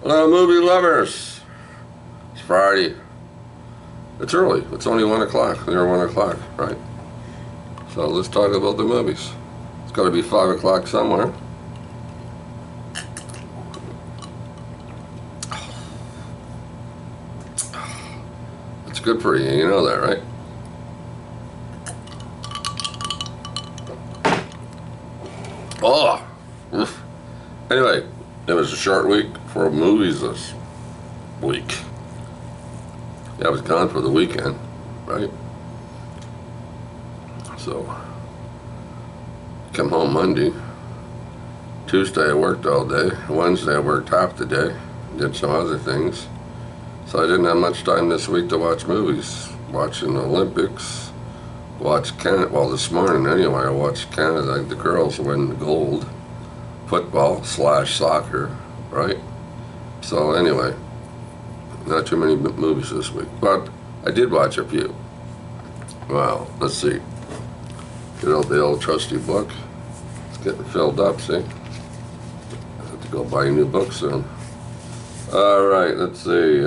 Hello, movie lovers. It's Friday. It's early. It's only 1 o'clock. Near 1 o'clock, right? So let's talk about the movies. It's got to be 5 o'clock somewhere. It's good for you. You know that, right? Oh! Oof. Anyway, it was a short week for movies this week. Yeah, I was gone for the weekend, right? So, come home Monday. Tuesday I worked all day. Wednesday I worked half the day. Did some other things. So I didn't have much time this week to watch movies. Watching the Olympics. Watched Canada. Well, this morning anyway, I watched Canada. The girls win gold. Football / soccer, right? So anyway, not too many movies this week, but I did watch a few. Well, let's see. Get out the old trusty book. It's getting filled up, see? I have to go buy a new book soon. All right, let's see.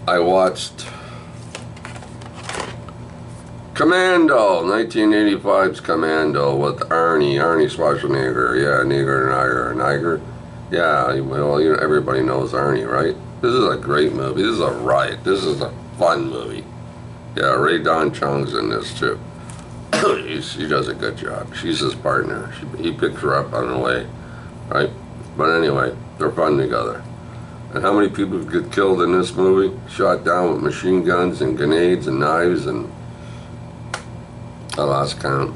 I watched Commando, 1985's Commando with Arnie Schwarzenegger. Yeah, Niger. Yeah, well, you know, everybody knows Arnie, right? This is a great movie. This is a riot. This is a fun movie. Yeah, Ray Don Chung's in this too. She does a good job. She's his partner. He picks her up on the way, right? But anyway, they're fun together. And how many people get killed in this movie? Shot down with machine guns and grenades and knives, and I lost count.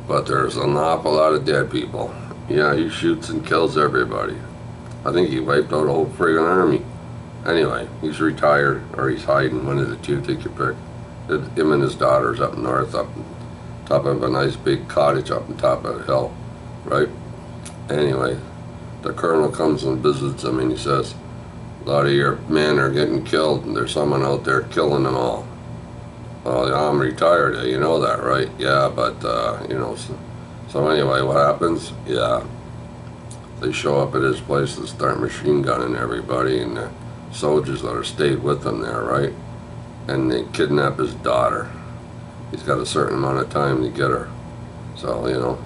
But there's an awful lot of dead people. Yeah, he shoots and kills everybody. I think he wiped out a whole friggin' army. Anyway, he's retired, or he's hiding, one of the two, take your pick. Him and his daughter's up north, up top of a nice big cottage up on top of a hill, right? Anyway, the colonel comes and visits him, and he says, a lot of your men are getting killed, and there's someone out there killing them all. Well, I'm retired, you know that, right? Yeah, but, you know, so anyway, what happens? Yeah, they show up at his place and start machine gunning everybody, and the soldiers that are stayed with him there, right? And they kidnap his daughter. He's got a certain amount of time to get her. So, you know,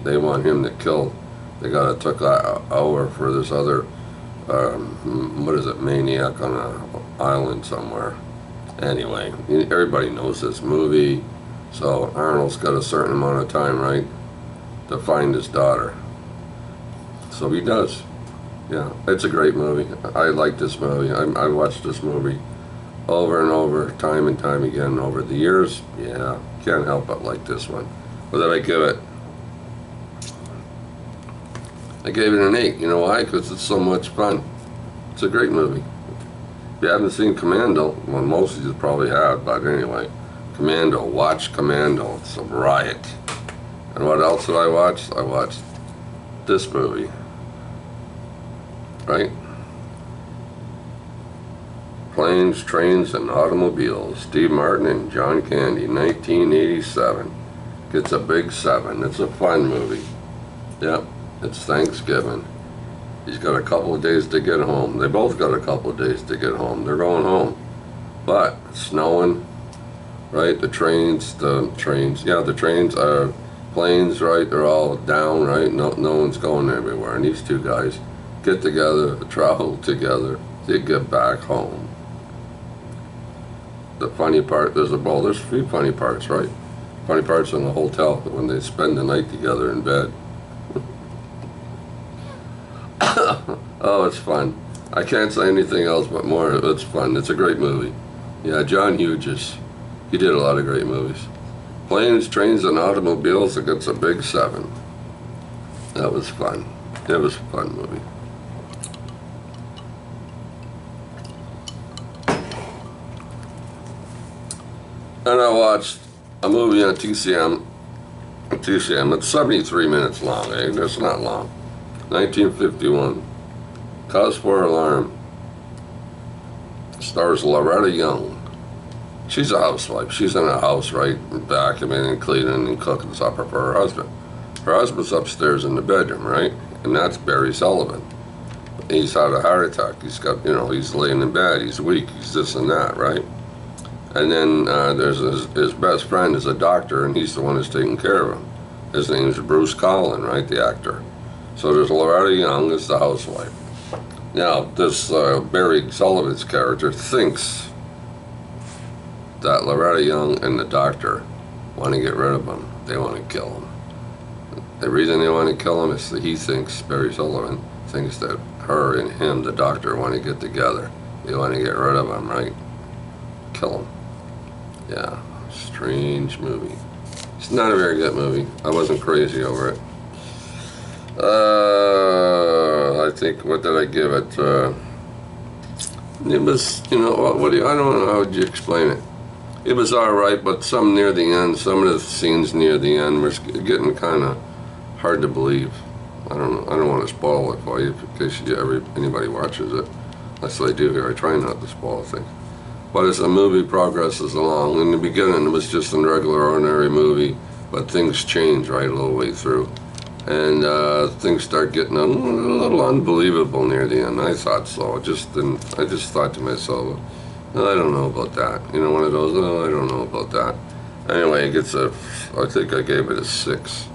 they want him to kill. They got to took over for this other, what is it, maniac on an island somewhere. Anyway, everybody knows this movie. So Arnold's got a certain amount of time, right, to find his daughter. So he does. Yeah, it's a great movie. I like this movie. I watched this movie over and over, time and time again over the years. Yeah, can't help but like this one. What did I give it? I gave it an 8. You know why? Because it's so much fun. It's a great movie. If you haven't seen Commando, well, most of you probably have, but anyway, Commando, watch Commando. It's a riot. And what else did I watch? I watched this movie, right? Planes, Trains, and Automobiles. Steve Martin and John Candy, 1987. Gets a big 7. It's a fun movie. Yep, it's Thanksgiving. He's got a couple of days to get home. They both got a couple of days to get home. They're going home. But it's snowing, right? The trains, planes, right? They're all down, right? No one's going everywhere. And these two guys get together, travel together to get back home. The funny part, there's a few funny parts, right? Funny parts in the hotel when they spend the night together in bed. Oh, it's fun. I can't say anything else but more. It's fun. It's a great movie. Yeah, John Hughes, he did a lot of great movies. Planes, Trains, and Automobiles, it gets a big 7. That was fun. It was a fun movie. And I watched a movie on TCM. It's 73 minutes long, eh? That's not long. 1951. Cause for Alarm. Stars Loretta Young. She's a housewife. She's in a house, right, vacuuming and cleaning and cooking supper for her husband. Her husband's upstairs in the bedroom, right? And that's Barry Sullivan. He's had a heart attack. He's got, he's laying in bed. He's weak. He's this and that, right? And then there's his best friend is a doctor, and he's the one who's taking care of him. His name's Bruce Collin, right, the actor. So there's Loretta Young as the housewife. Now, this Barry Sullivan's character thinks that Loretta Young and the doctor want to get rid of him. They want to kill him. The reason they want to kill him is that he thinks, Barry Sullivan thinks that her and him, the doctor, want to get together. They want to get rid of him, right? Kill him. Yeah, strange movie. It's not a very good movie. I wasn't crazy over it. I think, what did I give it? It was, I don't know, how would you explain it? It was alright, but some near the end, some of the scenes near the end were getting kind of hard to believe. I don't want to spoil it for you in case anybody watches it. That's what I do here. I try not to spoil things. But as the movie progresses along, in the beginning it was just a regular, ordinary movie, but things change right a little way through. And things start getting a little unbelievable near the end. I thought so. I just thought to myself, I don't know about that. One of those, I don't know about that. Anyway, it gets I think I gave it a 6.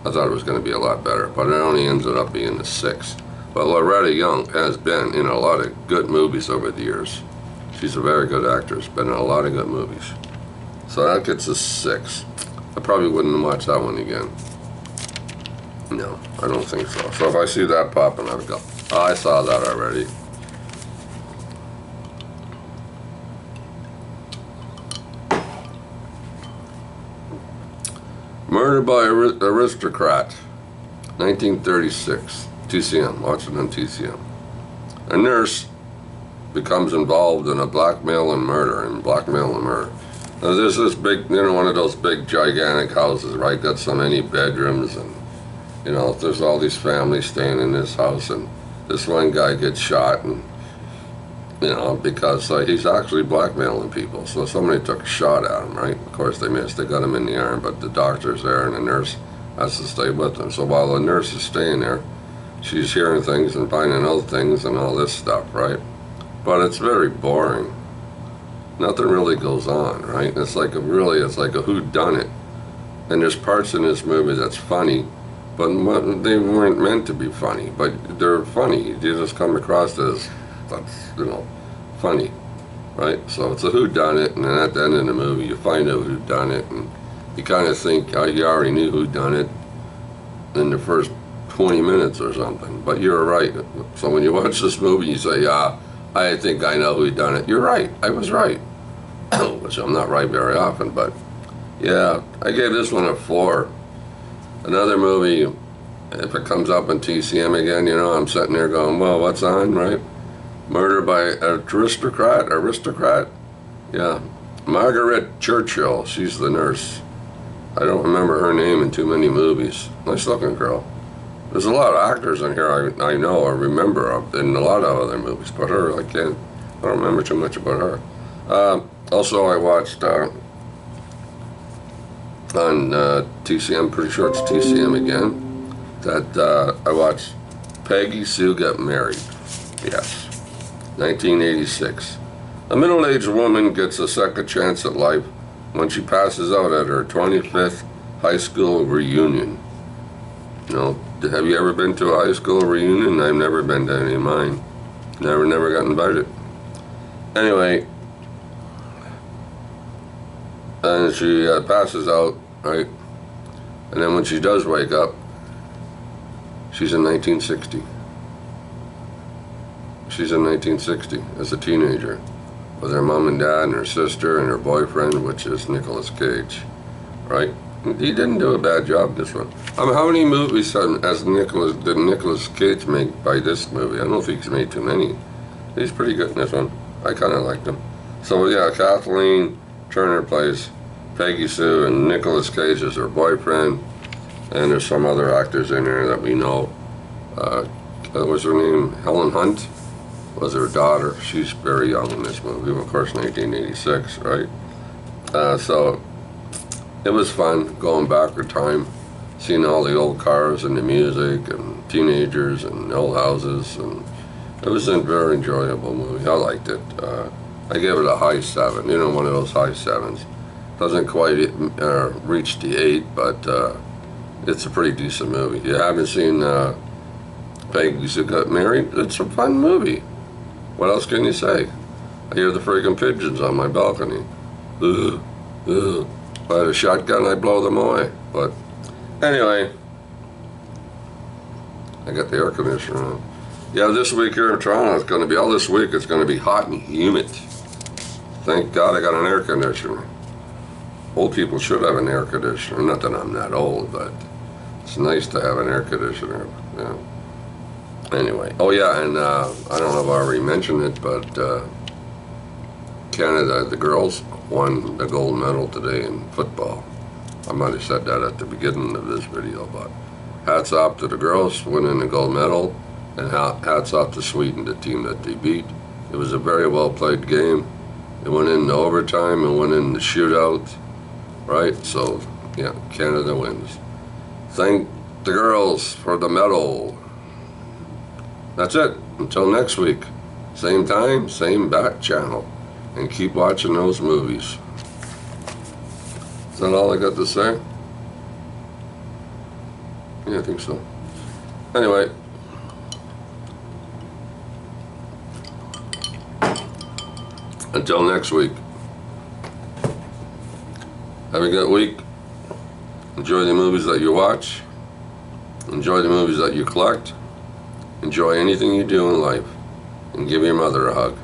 I thought it was going to be a lot better, but it only ended up being a 6. But Loretta Young has been in a lot of good movies over the years. She's a very good actress, been in a lot of good movies. So that gets a 6. I probably wouldn't watch that one again. No, I don't think so. So if I see that popping, I'll go, oh, I saw that already. Murder by Aristocrat, 1936, TCM, watch it on TCM. A nurse becomes involved in a blackmail and murder. Now there's this big, one of those big gigantic houses, right, got so many bedrooms, and, there's all these families staying in this house, and this one guy gets shot, and, because he's actually blackmailing people. So somebody took a shot at him, right? Of course they missed, they got him in the arm, but the doctor's there and the nurse has to stay with him. So while the nurse is staying there, she's hearing things and finding out things and all this stuff, right? But it's very boring. Nothing really goes on, right? It's like a whodunit. And there's parts in this movie that's funny, but they weren't meant to be funny, but they're funny. They just come across as, funny, right? So it's a whodunit, and then at the end of the movie, you find out who done it, and you kind of think you already knew who done it in the first 20 minutes or something, but you're right. So when you watch this movie, you say, yeah, I think I know who done it. You're right. I was right. Which I'm not right very often, but yeah, I gave this one a 4. Another movie, if it comes up on TCM again, I'm sitting there going, well, what's on, right? Murder by Aristocrat? Yeah. Margaret Churchill, she's the nurse. I don't remember her name in too many movies. Nice looking girl. There's a lot of actors in here I know or remember in a lot of other movies, but her, I don't remember too much about her. Also, I watched on TCM, pretty sure it's TCM again, that I watched Peggy Sue Get Married. Yes, 1986. A middle-aged woman gets a second chance at life when she passes out at her 25th high school reunion. Have you ever been to a high school reunion? I've never been to any of mine. Never got invited. Anyway, and she passes out, right? And then when she does wake up, she's in 1960. She's in 1960 as a teenager with her mom and dad and her sister and her boyfriend, which is Nicolas Cage, right? He didn't do a bad job this one. How many movies did Nicolas Cage make by this movie? I don't think he's made too many. He's pretty good in this one. I kind of liked him. So yeah, Kathleen Turner plays Peggy Sue, and Nicolas Cage is her boyfriend. And there's some other actors in there that we know. What was her name? Helen Hunt was her daughter. She's very young in this movie, of course, 1986, right? So it was fun going back in time. seeing all the old cars and the music and teenagers and old houses, and it was a very enjoyable movie. I liked it. I gave it a high 7. You know, one of those high 7s. Doesn't quite reach the 8, but it's a pretty decent movie. You haven't seen Peggy's Who Got Married? It's a fun movie. What else can you say? I hear the freaking pigeons on my balcony. Ugh, ugh. If I had a shotgun, I'd blow them away. But anyway, I got the air conditioner on. Yeah, this week here in Toronto, it's going to be, all this week, it's going to be hot and humid. Thank God I got an air conditioner. Old people should have an air conditioner. Not that I'm that old, but it's nice to have an air conditioner. Yeah. Anyway, oh yeah, and I don't know if I already mentioned it, but Canada, the girls, won the gold medal today in football. I might have said that at the beginning of this video, but hats off to the girls winning the gold medal, and hats off to Sweden, the team that they beat. It was a very well played game. It went into overtime and went into shootout, right? So, yeah, Canada wins. Thank the girls for the medal. That's it. Until next week. Same time, same back channel. And keep watching those movies. Is that all I got to say? Yeah, I think so. Anyway. Until next week. Have a good week. Enjoy the movies that you watch. Enjoy the movies that you collect. Enjoy anything you do in life. And give your mother a hug.